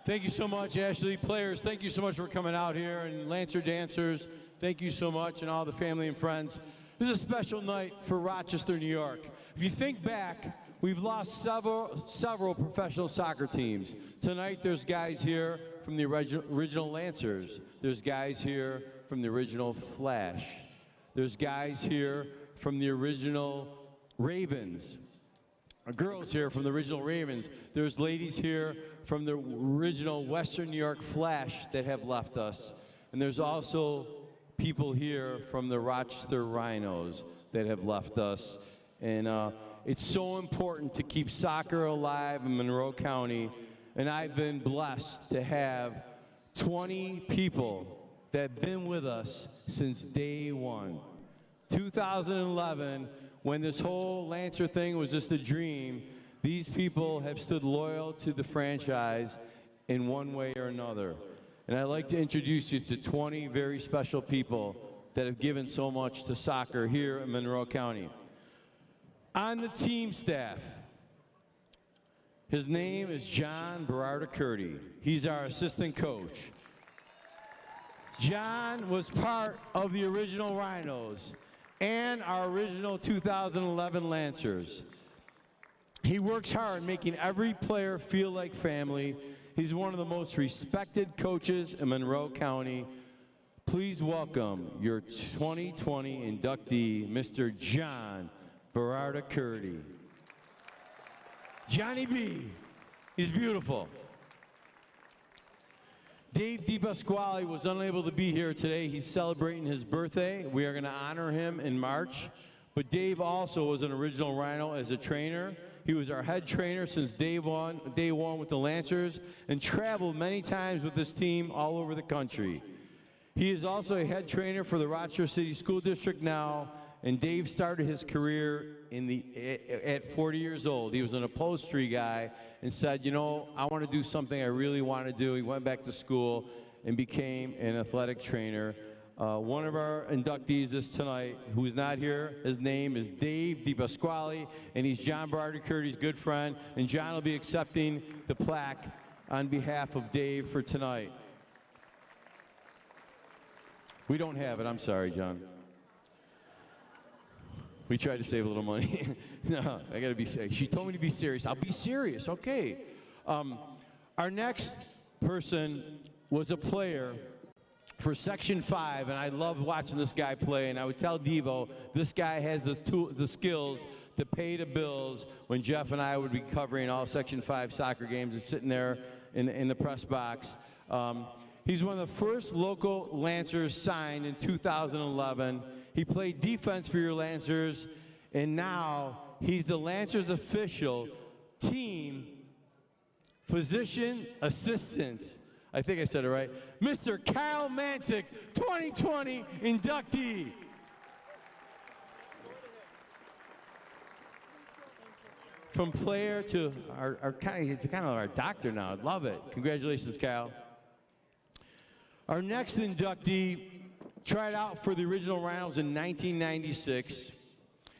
Thank you so much, Ashley. Players, thank you so much for coming out here. And Lancer dancers, thank you so much, and all the family and friends. This is a special night for Rochester, New York. If you think back, we've lost several professional soccer teams. Tonight, there's guys here from the original Lancers. There's guys here from the original Flash. There's guys here from the original Ravens. Girls here from the original Ravens. There's ladies here from the original Western New York Flash that have left us. And there's also people here from the Rochester Rhinos that have left us. And it's so important to keep soccer alive in Monroe County. And I've been blessed to have 20 people that have been with us since day one. 2011, when this whole Lancer thing was just a dream, these people have stood loyal to the franchise in one way or another. And I'd like to introduce you to 20 very special people that have given so much to soccer here in Monroe County. On the team staff, his name is John Berardicurti. He's our assistant coach. John was part of the original Rhinos and our original 2011 Lancers. He works hard making every player feel like family. He's one of the most respected coaches in Monroe County. Please welcome your 2020 inductee, Mr. John Berardicurti. Johnny B. He's beautiful. Dave DiPasquale was unable to be here today. He's celebrating his birthday. We are going to honor him in March. But Dave also was an original Rhino as a trainer. He was our head trainer since day one with the Lancers, and traveled many times with this team all over the country. He is also a head trainer for the Rochester City School District now, and Dave started his career at 40 years old. He was an upholstery guy and said, you know, I want to do something I really want to do. He went back to school and became an athletic trainer. One of our inductees is tonight, who is not here. His name is Dave DiPasquale, and he's John Berardicurti's good friend. And John will be accepting the plaque on behalf of Dave for tonight. We don't have it. I'm sorry, John. We tried to save a little money. No, I got to be serious. She told me to be serious. I'll be serious. Okay. Our next person was a player for Section 5, and I loved watching this guy play, and I would tell Devo, this guy has the skills to pay the bills when Jeff and I would be covering all Section 5 soccer games and sitting there in the press box. He's one of the first local Lancers signed in 2011. He played defense for your Lancers, and now he's the Lancers official team physician assistant. I think I said it right. Mr. Kyle Manscuk, 2020 inductee. From player to he's kind of our doctor now. I love it. Congratulations, Kyle. Our next inductee tried out for the original Rhinos in 1996.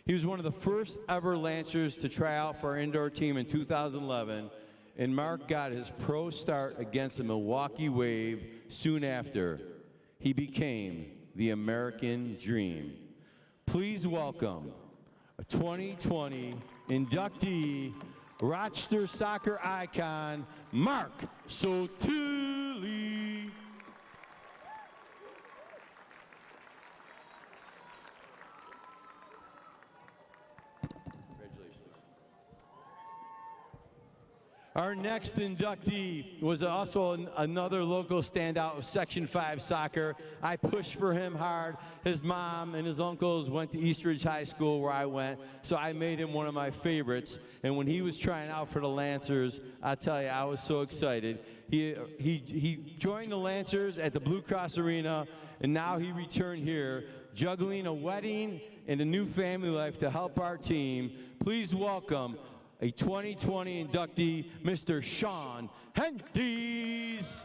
He was one of the first ever Lancers to try out for our indoor team in 2011. And Mark got his pro start against the Milwaukee Wave soon after. He became the American Dream. Please welcome a 2020 inductee, Rochester soccer icon, Mark Sotilli. Our next inductee was also another local standout of Section 5 soccer. I pushed for him hard. His mom and his uncles went to Eastridge High School where I went, so I made him one of my favorites. And when he was trying out for the Lancers, I tell you, I was so excited. He joined the Lancers at the Blue Cross Arena, and now he returned here, juggling a wedding and a new family life to help our team. Please welcome a 2020 inductee, Mr. Sean Hantes.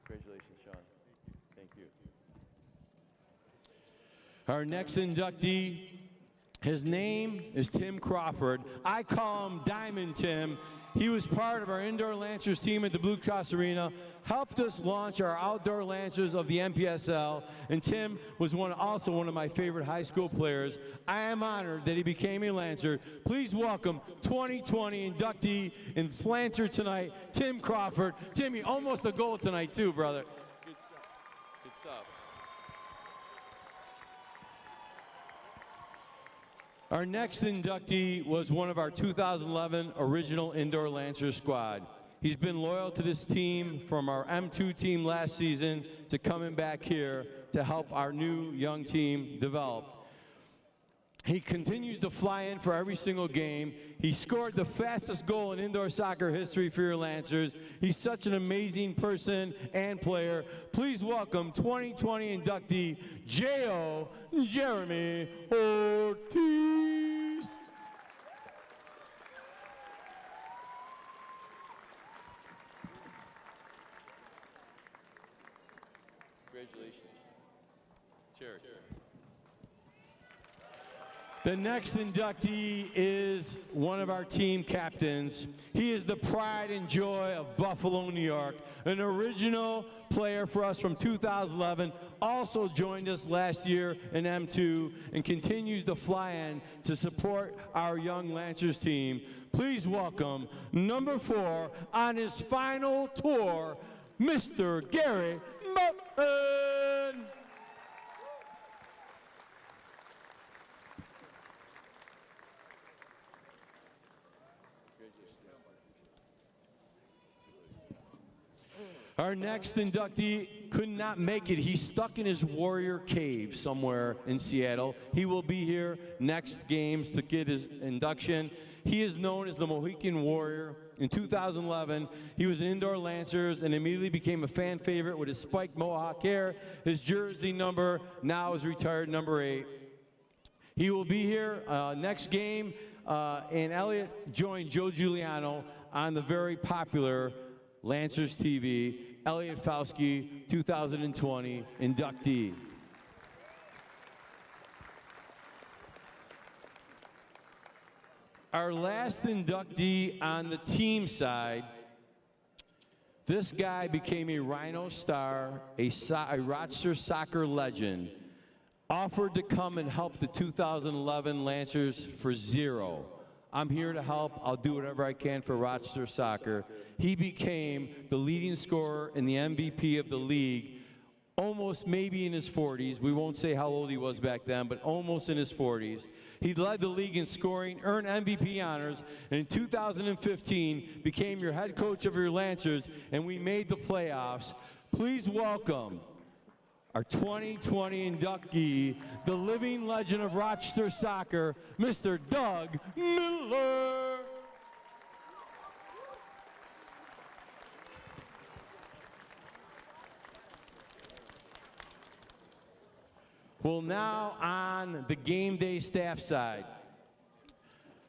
Congratulations, Sean. Thank you. Our next inductee, His name is Tim Crawford. I call him Diamond Tim. He was part of our indoor Lancers team at the Blue Cross Arena, helped us launch our outdoor Lancers of the MPSL, and Tim was also one of my favorite high school players. I am honored that he became a Lancer. Please welcome 2020 inductee in Lancer tonight, Tim Crawford. Timmy, almost a goal tonight too, brother. Good stuff. Good stuff. Our next inductee was one of our 2011 original indoor Lancers squad. He's been loyal to this team from our M2 team last season to coming back here to help our new young team develop. He continues to fly in for every single game. He scored the fastest goal in indoor soccer history for your Lancers. He's such an amazing person and player. Please welcome 2020 inductee, J.O. Jeremy Ortiz. Congratulations. Cheers. The next inductee is one of our team captains. He is the pride and joy of Buffalo, New York, an original player for us from 2011, also joined us last year in M2 and continues to fly in to support our young Lancers team. Please welcome number 4 on his final tour, Mr. Gary Boughton. Our next inductee could not make it. He's stuck in his warrior cave somewhere in Seattle. He will be here next games to get his induction. He is known as the Mohican Warrior. In 2011, he was an indoor Lancers and immediately became a fan favorite with his spiked mohawk hair. His jersey number now is retired number 8. He will be here next game, and Elliot joined Joe Giuliano on the very popular Lancers TV, Elliot Fauske, 2020 inductee. Our last inductee on the team side, this guy became a Rhino star, a Rochester soccer legend, offered to come and help the 2011 Lancers for $0. I'm here to help. I'll do whatever I can for Rochester soccer. He became the leading scorer and the MVP of the league, almost maybe in his 40s. We won't say how old he was back then, but almost in his 40s. He led the league in scoring, earned MVP honors, and in 2015 became your head coach of your Lancers, and we made the playoffs. Please welcome our 2020 inductee, the living legend of Rochester soccer, Mr. Doug Miller. Well, now on the game day staff side.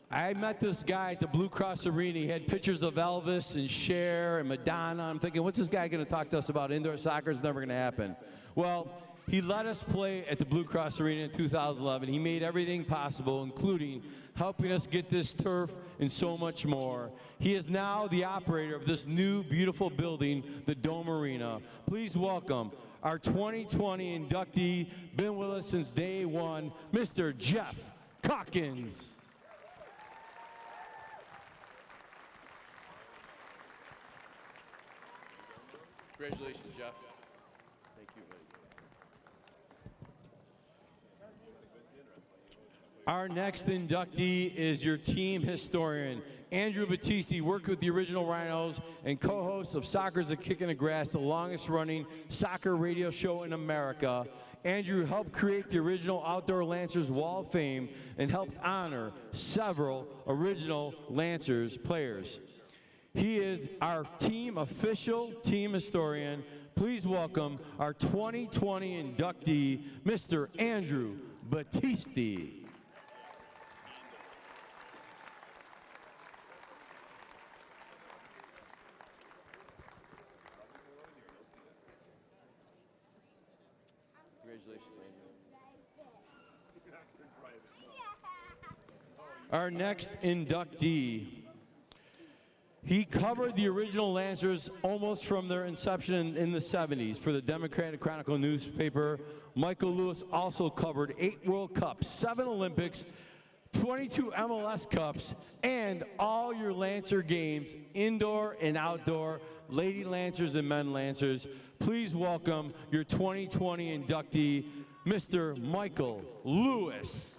I met this guy at the Blue Cross Arena. He had pictures of Elvis and Cher and Madonna. I'm thinking, what's this guy going to talk to us about? Indoor soccer is never going to happen. Well, he let us play at the Blue Cross Arena in 2011. He made everything possible, including helping us get this turf and so much more. He is now the operator of this new, beautiful building, the Dome Arena. Please welcome our 2020 inductee, been with us since day one, Mr. Jeff Calkins. Congratulations, Jeff. Thank you, buddy. Our next inductee is your team historian, Andrew Battisti. Worked with the original Rhinos and co-host of Soccer's a Kick in the Grass, the longest running soccer radio show in America. Andrew helped create the original Outdoor Lancers Wall of Fame and helped honor several original Lancers players. He is our team official team historian. Please welcome our 2020 inductee, Mr. Andrew Battisti. Congratulations, Andrew. Our next inductee, he covered the original Lancers almost from their inception in the 70s for the Democratic Chronicle newspaper. Michael Lewis also covered 8 World Cups, 7 Olympics, 22 MLS Cups, and all your Lancer games, indoor and outdoor, Lady Lancers and Men Lancers. Please welcome your 2020 inductee, Mr. Michael Lewis.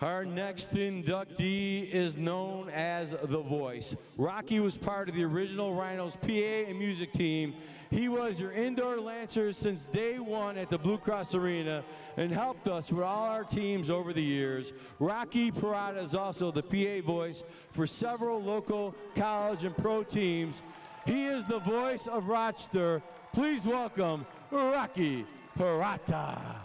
Our next inductee is known as The Voice. Rocky was part of the original Rhinos PA and music team. He was your indoor Lancer since day one at the Blue Cross Arena and helped us with all our teams over the years. Rocky Parada is also the PA voice for several local college and pro teams. He is the voice of Rochester. Please welcome Rocky Parada.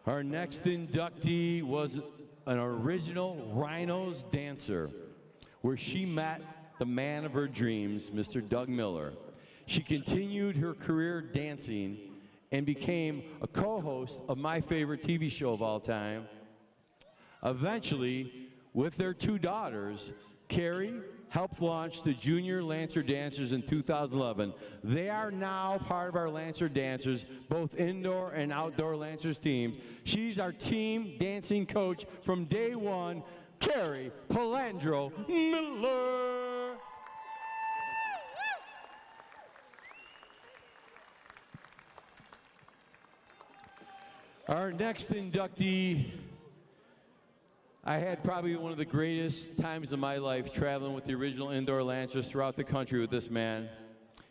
Our next inductee was an original Rhinos dancer, where she met the man of her dreams, Mr. Doug Miller. She continued her career dancing and became a co-host of my favorite TV show of all time. Eventually, with their 2 daughters, Kari helped launch the Junior Lancer Dancers in 2011. They are now part of our Lancer Dancers, both indoor and outdoor Lancers teams. She's our team dancing coach from day one, Kari Palandro Miller. Our next inductee, I had probably one of the greatest times of my life traveling with the original indoor Lancers throughout the country with this man.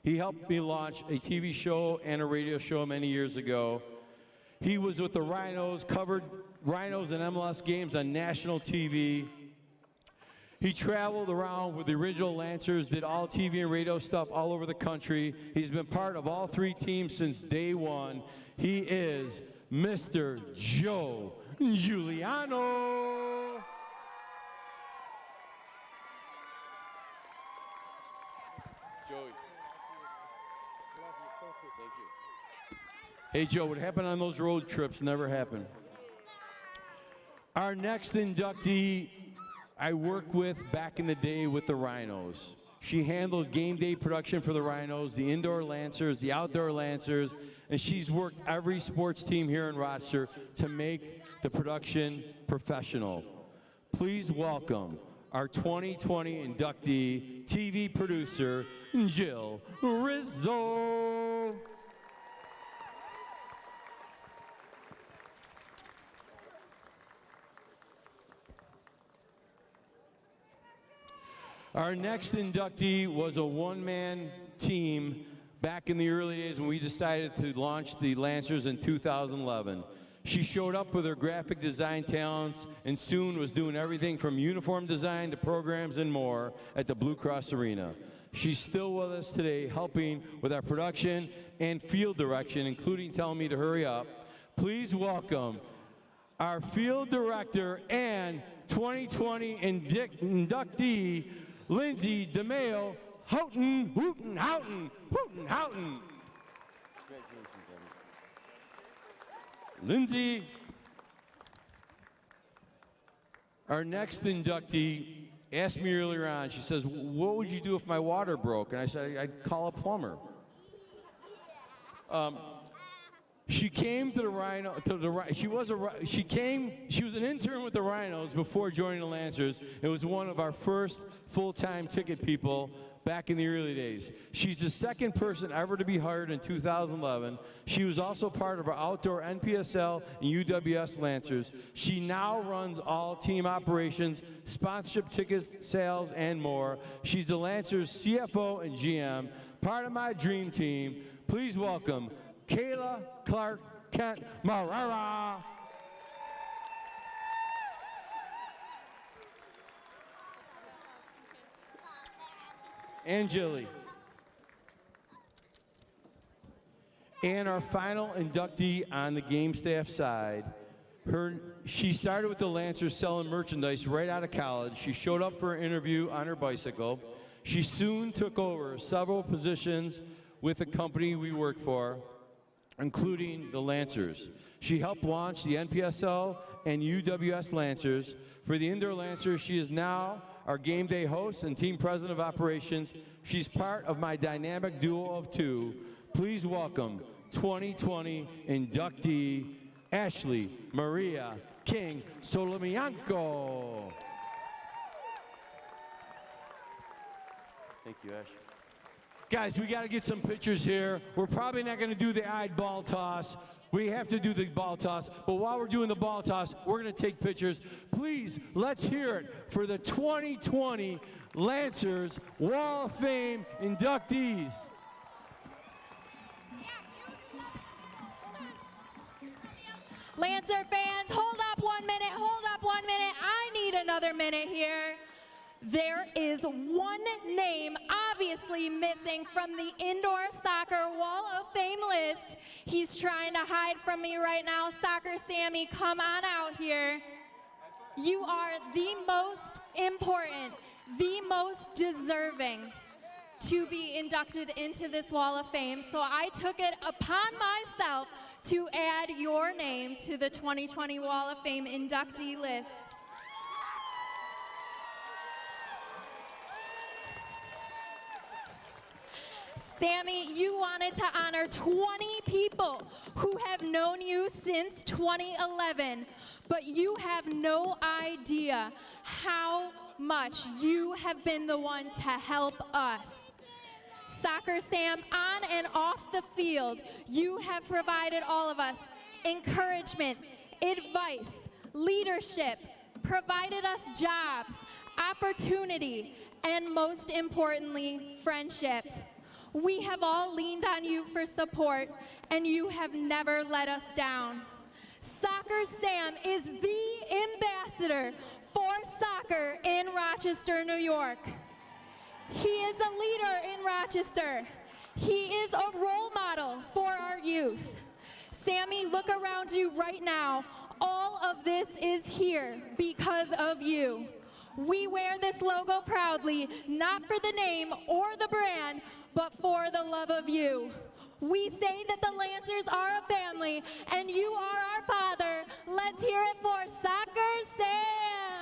He helped me launch a TV show and a radio show many years ago. He was with the Rhinos, covered Rhinos and MLS games on national TV. He traveled around with the original Lancers, did all TV and radio stuff all over the country. He's been part of all 3 teams since day one. He is Mr. Joe Giuliano. Joey. Thank you. Hey, Joe, what happened on those road trips never happened. Our next inductee, I worked with back in the day with the Rhinos. She handled game day production for the Rhinos, the indoor Lancers, the outdoor Lancers, and she's worked every sports team here in Rochester to make the production professional. Please welcome our 2020 inductee, TV producer, Jill Rizzo. Our next inductee was a one-man team back in the early days when we decided to launch the Lancers in 2011. She showed up with her graphic design talents and soon was doing everything from uniform design to programs and more at the Blue Cross Arena. She's still with us today, helping with our production and field direction, including telling me to hurry up. Please welcome our field director and 2020 inductee, Lyndsay DiMeo, Houghton, Houghton, Houghton, Houghton, Houghton. Lyndsay. Our next inductee asked me earlier on, she says, what would you do if my water broke? And I said, I'd call a plumber. She came to the Rhino, she was an intern with the Rhinos before joining the Lancers. It was one of our first full-time ticket people back in the early days. She's the second person ever to be hired in 2011. She was also part of our outdoor NPSL and UWS Lancers. She now runs all team operations, sponsorship tickets, sales, and more. She's the Lancers CFO and GM, part of my dream team. Please welcome Kayla Clark Kent-Moreira. And Jilly. And our final inductee on the game staff side, she started with the Lancers selling merchandise right out of college. She showed up for an interview on her bicycle. She soon took over several positions with the company we work for, including the Lancers. She helped launch the NPSL and UWS Lancers. For the indoor Lancers, she is now our game day host and team president of operations. She's part of my dynamic duo of two. Please welcome 2020 inductee Ashley Maria King Solomianco. Thank you, Ash. Guys, we got to get some pictures here. We're probably not going to do the ball toss. We have to do the ball toss. But while we're doing the ball toss, we're going to take pictures. Please, let's hear it for the 2020 Lancers Wall of Fame inductees. Lancer fans, hold up 1 minute, hold up 1 minute. I need another minute here. There is one name obviously missing from the Indoor Soccer Wall of Fame list. He's trying to hide from me right now. Soccer Sammy, come on out here. You are the most important, the most deserving to be inducted into this Wall of Fame. So I took it upon myself to add your name to the 2020 Wall of Fame inductee list. Sammy, you wanted to honor 20 people who have known you since 2011, but you have no idea how much you have been the one to help us. Soccer Sam, on and off the field, you have provided all of us encouragement, advice, leadership, provided us jobs, opportunity, and most importantly, friendship. We have all leaned on you for support, and you have never let us down. Soccer Sam is the ambassador for soccer in Rochester, New York. He is a leader in Rochester. He is a role model for our youth. Sammy, look around you right now. All of this is here because of you. We wear this logo proudly, not for the name or the brand, but for the love of you. We say that the Lancers are a family, and you are our father. Let's hear it for Soccer Sam.